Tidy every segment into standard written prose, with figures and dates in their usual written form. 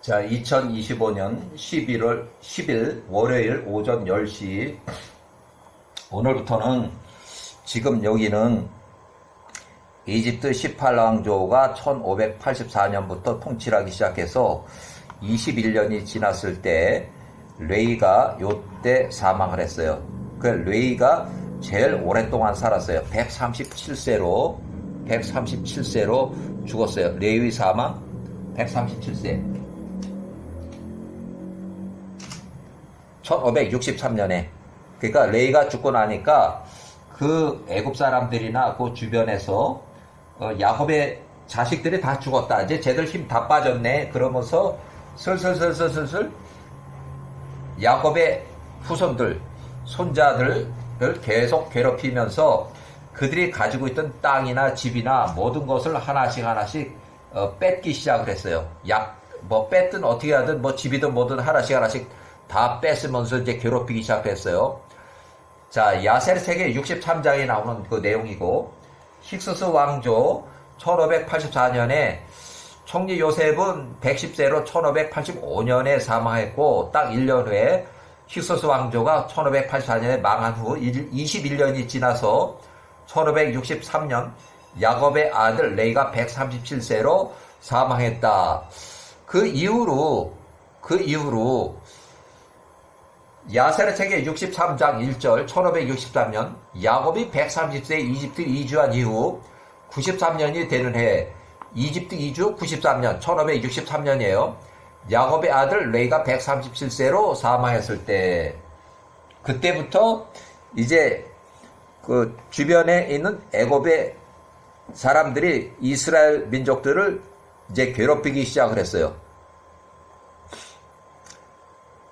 자, 2025년 11월 10일 월요일 오전 10시. 오늘부터는 지금 여기는 이집트 18왕조가 1584년부터 통치를 하기 시작해서 21년이 지났을 때 레이가 요때 사망을 했어요. 그 레이가 제일 오랫동안 살았어요. 137세로 죽었어요. 레위 사망 137세. 1563년에. 그러니까 레이가 죽고 나니까 그 애굽 사람들이나 그 주변에서 야곱의 자식들이 다 죽었다. 이제 쟤들 힘 다 빠졌네. 그러면서 슬슬 야곱의 후손들, 손자들을 계속 괴롭히면서 그들이 가지고 있던 땅이나 집이나 모든 것을 하나씩 뺏기 시작을 했어요. 뺐든 어떻게 하든 집이든 뭐든 하나씩 다 뺏으면서 이제 괴롭히기 시작했어요. 자, 야세르책의 63장에 나오는 그 내용이고, 힉스스 왕조 1584년에 총리 요셉은 110세로 1585년에 사망했고, 딱 1년 후에 힉스스 왕조가 1584년에 망한 후 21년이 지나서 1563년 야곱의 아들 레이가 137세로 사망했다. 그 이후로 야세르책의 63장 1절 1563년 야곱이 130세에 이집트 이주한 이후 93년이 되는 해, 이집트 이주 93년 1563년이에요. 야곱의 아들 레이가 137세로 사망했을 때, 그때부터 이제 그 주변에 있는 애굽의 사람들이 이스라엘 민족들을 이제 괴롭히기 시작을 했어요.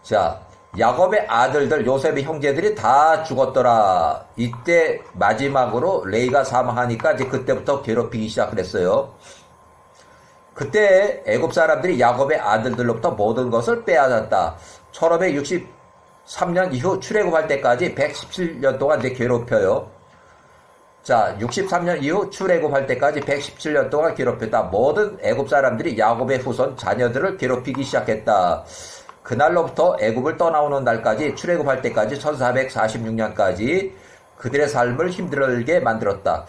자, 야곱의 아들들, 요셉의 형제들이 다 죽었더라. 이때 마지막으로 레이가 사망하니까 이제 그때부터 괴롭히기 시작을 했어요. 그때 애굽 사람들이 야곱의 아들들로부터 모든 것을 빼앗았다. 1563년 이후 출애굽할 때까지 117년 동안 이제 괴롭혀요. 자, 63년 이후 출애굽할 때까지 117년 동안 괴롭혔다. 모든 애굽 사람들이 야곱의 후손 자녀들을 괴롭히기 시작했다. 그날로부터 애굽을 떠나오는 날까지, 출애굽할 때까지 1446년까지 그들의 삶을 힘들게 만들었다.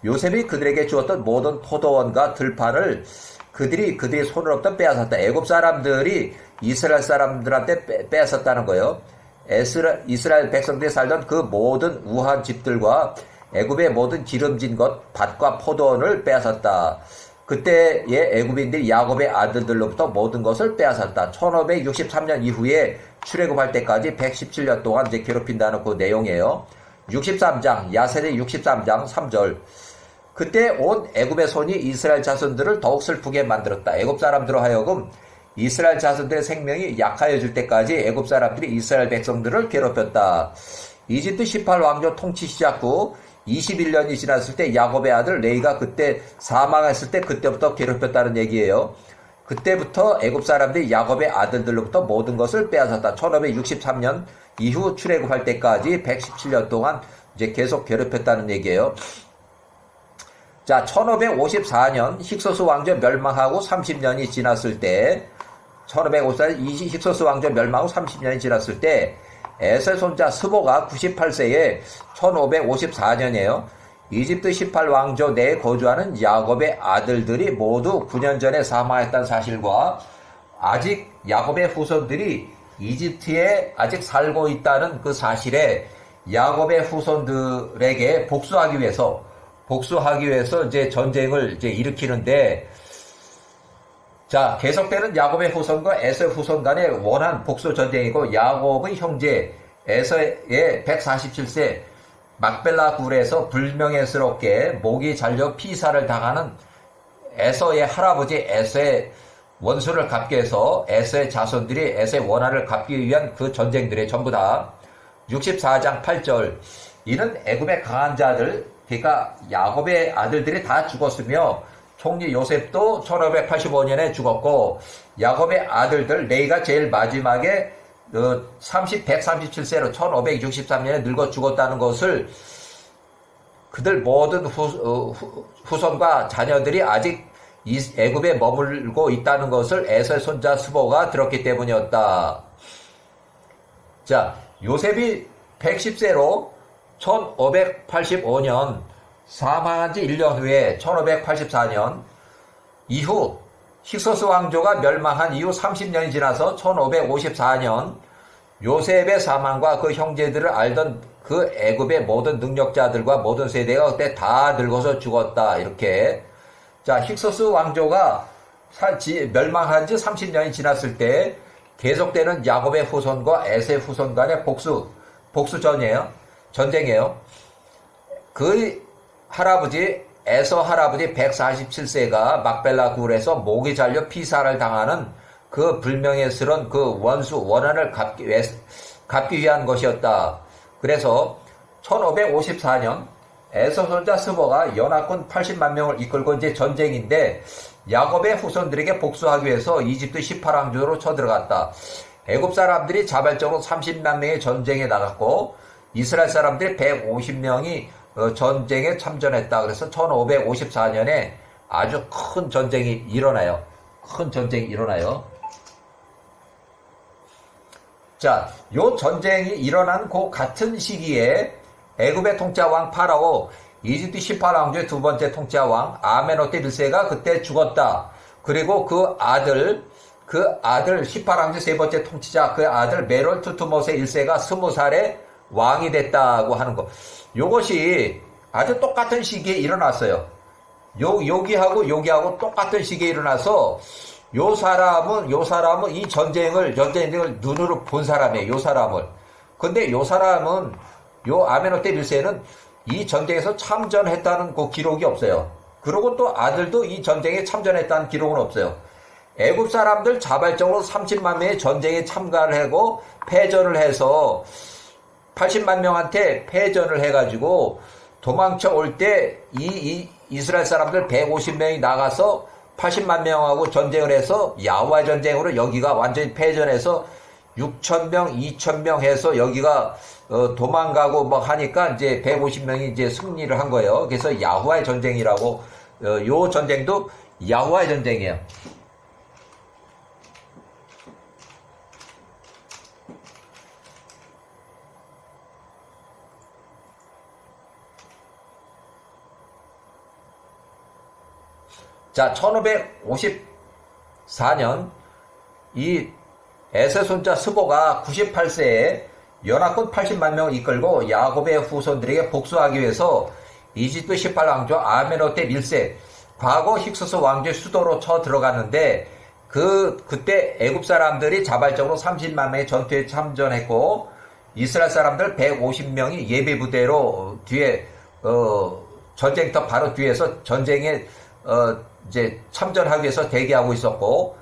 요셉이 그들에게 주었던 모든 포도원과 들판을 그들이 손으로부터 빼앗았다. 애굽 사람들이 이스라엘 사람들한테 빼앗았다는 거예요. 이스라엘 백성들이 살던 그 모든 우한 집들과 애굽의 모든 기름진 것, 밭과 포도원을 빼앗았다. 그때의 애굽인들이 야곱의 아들들로부터 모든 것을 빼앗았다. 1563년 이후에 출애굽할 때까지 117년 동안 이제 괴롭힌다는 그 내용이에요. 63장, 야세르 63장 3절. 그때 온 애굽의 손이 이스라엘 자손들을 더욱 슬프게 만들었다. 애굽 사람들로 하여금 이스라엘 자손들의 생명이 약하여질 때까지 애굽 사람들이 이스라엘 백성들을 괴롭혔다. 이집트 18왕조 통치 시작 후 21년이 지났을 때 야곱의 아들 레이가 그때 사망했을 때 그때부터 괴롭혔다는 얘기예요. 그때부터 애굽 사람들이 야곱의 아들들로부터 모든 것을 빼앗았다. 1563년 이후 출애굽할 때까지 117년 동안 이제 계속 괴롭혔다는 얘기예요. 자, 1554년 힉소스 왕조 멸망하고 30년이 지났을 때, 1554년 힉소스 왕조 멸망 후 30년이 지났을 때 에서의 손자 스보가 98세에 1554년이에요. 이집트 18왕조 내에 거주하는 야곱의 아들들이 모두 9년 전에 사망했다는 사실과 아직 야곱의 후손들이 이집트에 아직 살고 있다는 그 사실에 야곱의 후손들에게 복수하기 위해서 이제 전쟁을 이제 일으키는데, 자, 계속되는 야곱의 후손과 에서의 후손 간의 원한 복수 전쟁이고, 야곱의 형제 에서의 147세 막벨라 굴에서 불명예스럽게 목이 잘려 피살을 당하는 에서의 할아버지 에서의 원수를 갚기 위해서 에서의 자손들이 에서의 원한을 갚기 위한 그 전쟁들이 전부 다 64장 8절. 이는 애굽의 강한 자들, 그러니까 야곱의 아들들이 다 죽었으며 총리 요셉도 1585년에 죽었고, 야곱의 아들들 레이가 제일 마지막에 137세로 1563년에 늙어 죽었다는 것을 그들 모든 후손과 자녀들이 아직 애굽에 머물고 있다는 것을 에서의 손자 스보가 들었기 때문이었다. 자, 요셉이 110세로 1585년 사망한 지 1년 후에 1584년 이후 힉소스 왕조가 멸망한 이후 30년이 지나서 1554년 요셉의 사망과 그 형제들을 알던 그 애굽의 모든 능력자들과 모든 세대가 그때 다 늙어서 죽었다. 이렇게. 자, 힉소스 왕조가 멸망한 지 30년이 지났을 때 계속되는 야곱의 후손과 에서의 후손 간의 복수전이에요. 전쟁이에요. 그 할아버지, 에서 할아버지 147세가 막벨라 굴에서 목이 잘려 피살을 당하는 그 불명예스러운 그 원한을 갚기 위한 것이었다. 그래서 1554년 에서 손자 스보가 연합군 80만 명을 이끌고 이제 전쟁인데 야곱의 후손들에게 복수하기 위해서 이집트 18왕조로 쳐들어갔다. 애굽 사람들이 자발적으로 30만 명의 전쟁에 나갔고 이스라엘 사람들이 150명이 전쟁에 참전했다. 그래서 1554년에 아주 큰 전쟁이 일어나요. 큰 전쟁이 일어나요. 자, 요 전쟁이 일어난 그 같은 시기에 애굽의 통치자왕 파라오, 이집트 18왕조의 두 번째 통치자왕 아멘호테 1세가 그때 죽었다. 그리고 그 아들 18왕조 세 번째 통치자 그 아들 메롤 투투모세 1세가 20살에 왕이 됐다고 하는 거. 요것이 아주 똑같은 시기에 일어났어요. 여기하고 똑같은 시기에 일어나서 요 사람은 이 전쟁을 눈으로 본 사람이에요. 요 사람을. 근데 요 사람은 요 아멘호테 1세는 이 전쟁에서 참전했다는 그 기록이 없어요. 그리고 또 아들도 이 전쟁에 참전했다는 기록은 없어요. 애굽 사람들 자발적으로 30만 명의 전쟁에 참가를 하고 패전을 해서 80만 명한테 패전을 해가지고 도망쳐 올 때 이스라엘 사람들 150명이 나가서 80만 명하고 전쟁을 해서 야후와 전쟁으로 여기가 완전히 패전해서 6,000명, 2,000명 해서 여기가 도망가고 막 하니까 이제 150명이 이제 승리를 한 거예요. 그래서 야후와의 전쟁이라고 요 전쟁도 야후와의 전쟁이에요. 자, 1554년 이 에서 손자 스보가 98세에 연합군 80만 명을 이끌고 야곱의 후손들에게 복수하기 위해서 이집트 18왕조 아멘호테 1세 과거 힉소스 왕조의 수도로 쳐 들어갔는데 그때 애굽 사람들이 자발적으로 30만 명의 전투에 참전했고 이스라엘 사람들 150명이 예배 부대로 뒤에 전쟁터 바로 뒤에서 전쟁에 이제 참전하기 위해서 대기하고 있었고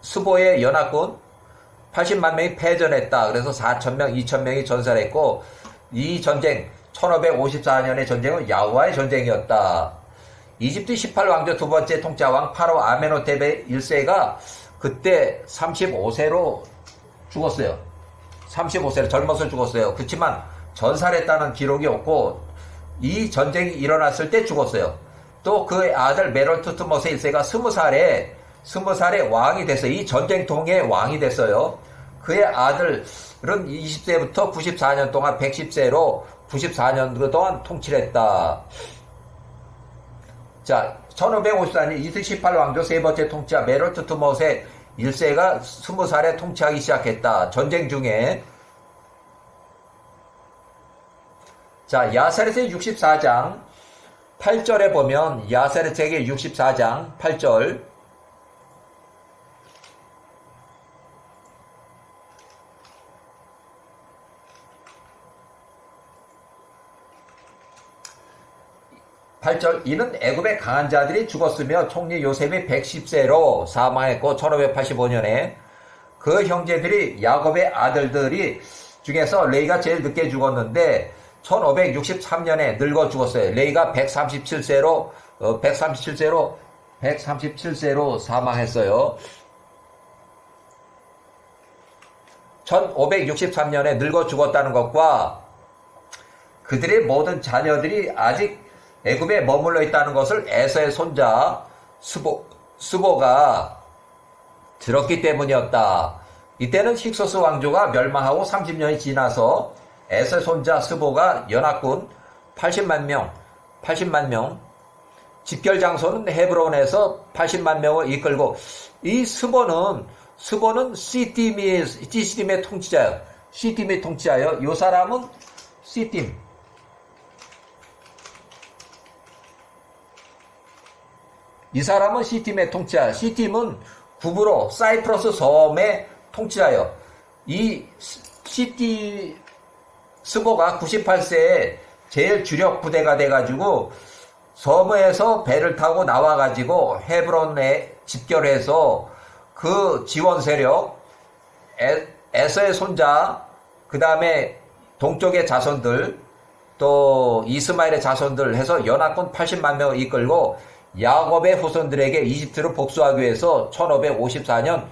스보의 연합군 80만 명이 패전했다. 그래서 4,000명, 2,000명이 전사했고 이 전쟁 1554년의 전쟁은 야후와의 전쟁이었다. 이집트 18왕조 두 번째 통치자왕 파로 아멘호테 1세가 그때 35세로 죽었어요. 35세로 젊어서 죽었어요. 그렇지만 전살했다는 기록이 없고 이 전쟁이 일어났을 때 죽었어요. 또 그 아들 메롤 투투모세 1세가 20살에 왕이 됐어요. 이 전쟁통의 왕이 됐어요. 그의 아들은 20세부터 94년 동안 110세로 94년 동안 통치를 했다. 자, 1554년 이집트 18왕조 세 번째 통치자 메롤 투투모세 1세가 20살에 통치하기 시작했다. 전쟁 중에. 자, 야세렛의 64장 8절에 보면 야세렛의 64장 8절 이는 애굽의 강한 자들이 죽었으며 총리 요셉이 110세로 사망했고 1585년에 그 형제들이 야곱의 아들들이 중에서 레이가 제일 늦게 죽었는데 1563년에 늙어 죽었어요. 레이가 137세로 사망했어요. 1563년에 늙어 죽었다는 것과 그들의 모든 자녀들이 아직 애굽에 머물러 있다는 것을 에서의 손자 스보가 들었기 때문이었다. 이때는 힉소스 왕조가 멸망하고 30년이 지나서 에서의 손자 스보가 연합군 80만 명, 집결 장소는 헤브론에서 80만 명을 이끌고, 이 스보는 시팀의 통치자예요. 시팀의 통치자예요. 이 사람은 시팀. 이 사람은 시팀의 통치자. 시팀은 구브로 사이프러스 섬의 통치자예요. 이 스보가 98세에 제일 주력 부대가 돼가지고 섬에서 배를 타고 나와가지고 헤브론에 집결해서 그 지원 세력, 에서의 손자, 그 다음에 동쪽의 자손들, 또 이스마엘의 자손들 해서 연합군 80만 명을 이끌고 야곱의 후손들에게 이집트를 복수하기 위해서 1554년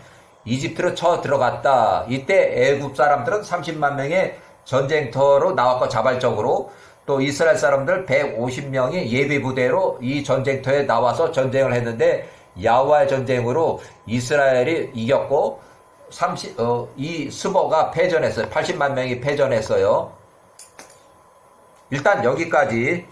이집트로 쳐 들어갔다. 이때 애굽 사람들은 30만 명의 전쟁터로 나왔고 자발적으로, 또 이스라엘 사람들 150명이 예비 부대로 이 전쟁터에 나와서 전쟁을 했는데 야후와의 전쟁으로 이스라엘이 이겼고 이 스보가 패전했어요. 80만 명이 패전했어요. 일단 여기까지